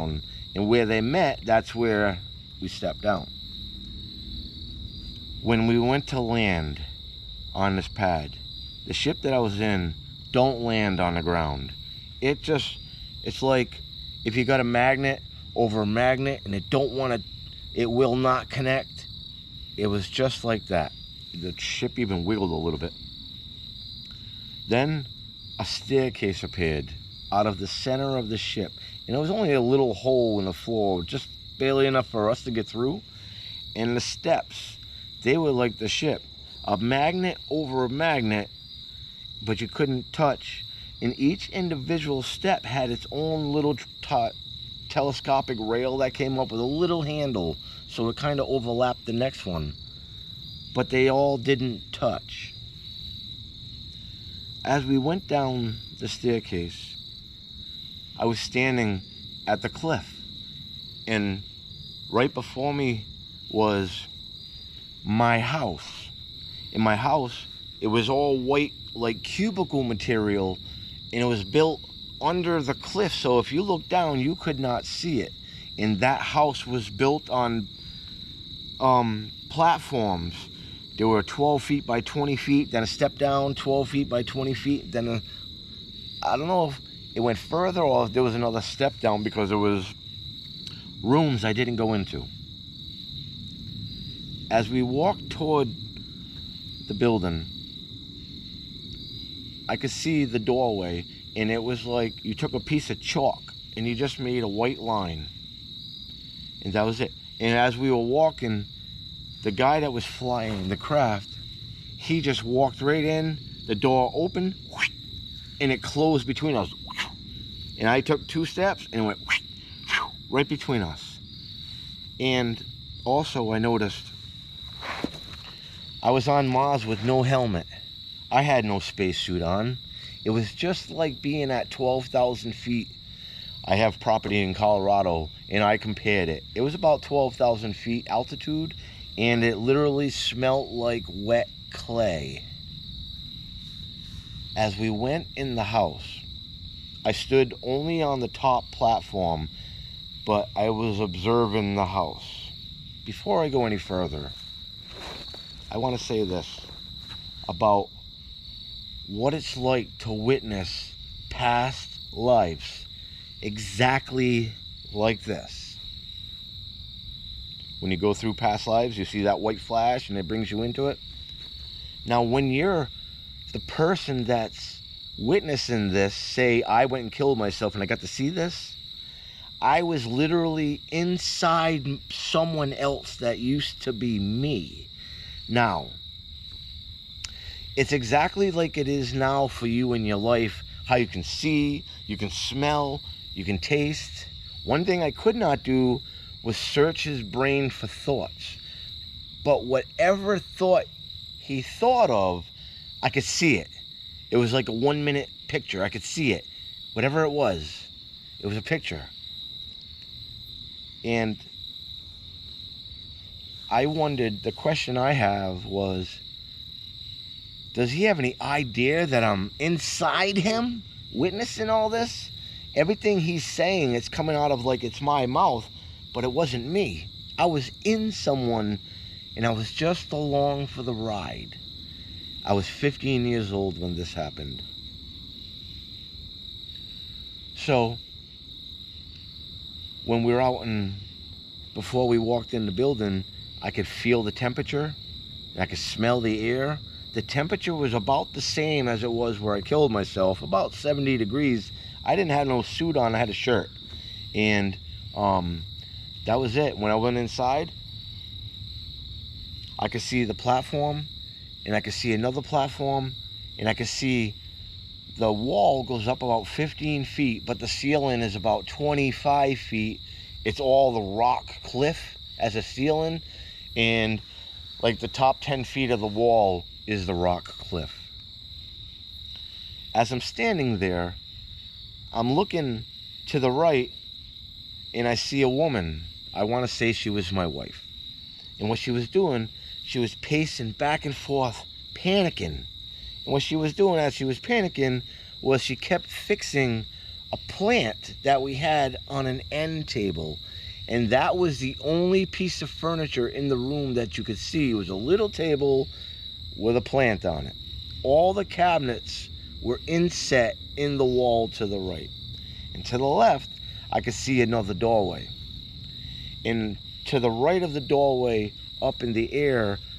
And where they met, that's where we stepped down. When we went to land on this pad, the ship that I was in don't land on the ground. It's like if you got a magnet over a magnet and it will not connect. It was just like that. The ship even wiggled a little bit. Then a staircase appeared out of the center of the ship, and it was only a little hole in the floor, just barely enough for us to get through. And the steps, they were like the ship, a magnet over a magnet, but you couldn't touch. And each individual step had its own little telescopic rail that came up with a little handle, so it kind of overlapped the next one, but they all didn't touch. As we went down the staircase, I was standing at the cliff, and right before me was my house. In my house, it was all white, like cubicle material, and it was built under the cliff, so if you look down, you could not see it. And that house was built on platforms. They were 12 feet by 20 feet, then a step down, 12 feet by 20 feet, then I don't know if it went further or if there was another step down, because there was rooms I didn't go into. As we walked toward the building, I could see the doorway, and it was like you took a piece of chalk and you just made a white line, and that was it. And as we were walking, the guy that was flying the craft, he just walked right in, the door opened, and it closed between us. And I took 2 steps and it went right between us. And also I noticed I was on Mars with no helmet. I had no spacesuit on. It was just like being at 12,000 feet. I have property in Colorado, and I compared it. It was about 12,000 feet altitude, and it literally smelled like wet clay. As we went in the house, I stood only on the top platform, but I was observing the house. Before I go any further, I want to say this about what it's like to witness past lives exactly like this. When you go through past lives, you see that white flash and it brings you into it. Now, when you're the person that's witnessing this, say I went and killed myself and I got to see this, I was literally inside someone else that used to be me. Now, it's exactly like it is now for you in your life, how you can see, you can smell, you can taste. One thing I could not do was search his brain for thoughts. But whatever thought he thought of, I could see it. It was like a 1-minute picture. I could see it. Whatever it was a picture. And I wondered, the question I have was, does he have any idea that I'm inside him, witnessing all this? Everything he's saying, it's coming out of like it's my mouth, but it wasn't me. I was in someone, and I was just along for the ride. I was 15 years old when this happened. So, when we were out and before we walked in the building, I could feel the temperature, and I could smell the air. The temperature was about the same as it was where I killed myself, about 70 degrees. I didn't have no suit on, I had a shirt. And that was it. When I went inside, I could see the platform, and I could see another platform, and I could see the wall goes up about 15 feet, but the ceiling is about 25 feet. It's all the rock cliff as a ceiling, and like the top 10 feet of the wall is the rock cliff. As I'm standing there, I'm looking to the right, and I see a woman. I want to say she was my wife. And what she was doing, she was pacing back and forth, panicking. And what she was doing as she was panicking was she kept fixing a plant that we had on an end table, and that was the only piece of furniture in the room that you could see. It was a little table with a plant on it. All the cabinets were inset in the wall to the right. And to the left, I could see another doorway. And to the right of the doorway, up in the air,